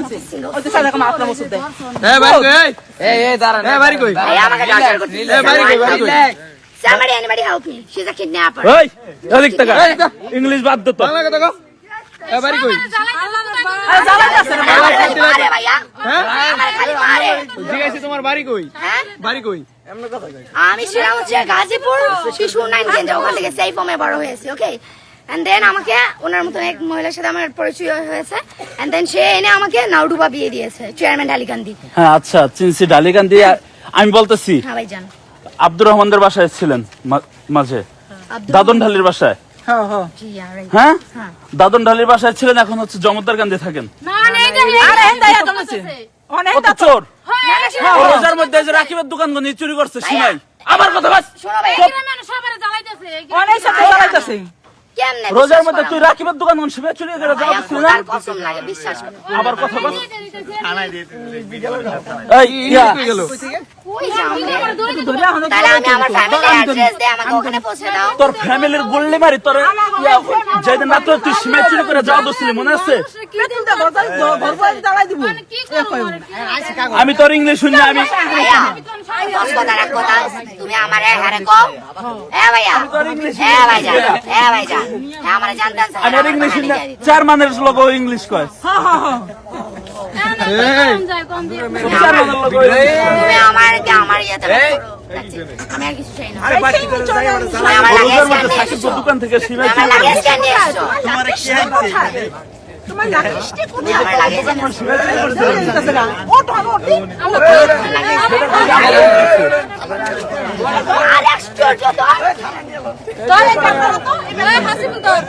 আনছি ওই তো সাদা মাছ না ওষুধ দেয় এ বাড়ি কই এই দাঁড়ান এ বাড়ি কই ভাই আমাকে টর্চার করতেছে এ বাড়ি কই বাড়ি কই somebody anybody help me she's a kidnapper এই এদিক থেকে ইংলিশ বাদ দে তো বাংলা কথা কও এ বাড়ি কই আরে জ্বালাইতাছে না আরে ভাইয়া হ্যাঁ আমার খালি মারে জিজ্ঞাসা তোমার বাড়ি কই হ্যাঁ বাড়ি কই আমি ছিলাম হচ্ছে গাজীপুর শিশু উন্নয়ন কেন্দ্র ওখান থেকে সেফ হোমে বড় হয়েছে ওকে এন্ড দেন আমাকে ওনার মতন এক মহিলার সাথে আমার পরিচয় হয়েছে এন্ড দেন সে এনে আমাকে নাউডুবা বিয়ে দিয়েছে চেয়ারম্যান ঢালিকান্দি হ্যাঁ আচ্ছা চিনছি ডালিকান্দি আমি বলতেছি হ্যাঁ ভাইজান আব্দুর রহমানদের বাসায় ছিলেন মাঝে দাদন ঢালির বাসায় হ্যাঁ হ্যাঁ জি right হ্যাঁ দাদন ঢালির বাসায় ছিলেন এখন হচ্ছে জমদ্দার গান্ধী থাকেন আরে হেন্দাই তো আছে অনেক কত চোর ও রোজার মধ্যে যে রাকিবের দোকান গনি চুরি করছে সিনাই আবার কথা বাস শোনো ভাই অনেক সাথে জ্বালাইতাছে কেমনে রোজার মধ্যে তুই রাকিবের দোকান গনি শিবে চুরি করে যাওয়া দিছিস না তার কসম লাগে বিশ্বাস করো আবার কথা বাস এই ইয়া কই গেল কই যাও ধরে এখন তাহলে আমি আমার ফ্যামিলি অ্যাড্রেস দে আমাকে ওখানে পৌঁছে দাও তোর ফ্যামিলির গুল্লি মারি তোর যেদিন রাত্রে তুই সিমে চুরি করে যাওয়া দিছিলি মনে আছে বেতুলটা ঘর জ্বালাই দিব আমি তোর ইংলিশ শুনি আমি ভাইয়া দশ কথা রাখ কথা তুমি আমারে হারে কও এ ভাইয়া এ ভাইজান এ ভাইজান আমারে জানতেন আমি আর ইংলিশ শুনি চেয়ারম্যানের লোক ইংলিশ কয় হ্যাঁ হ্যাঁ হ্যাঁ চেয়ারম্যানের লোক তুমি আমার ইয়েতে আমি আর কিছু চাই না আমার রোজার লাগেজ মধ্যে সাকিব তোর দোকান থেকে সিমে আমার লাগেজ কেন নিয়ে এসছো তোমার লাগেজটা কোথায় আমার লাগেজ ওঠ আর আশ্চর্য তো তোর এটা করো তো এবারে হাসিবুল তোর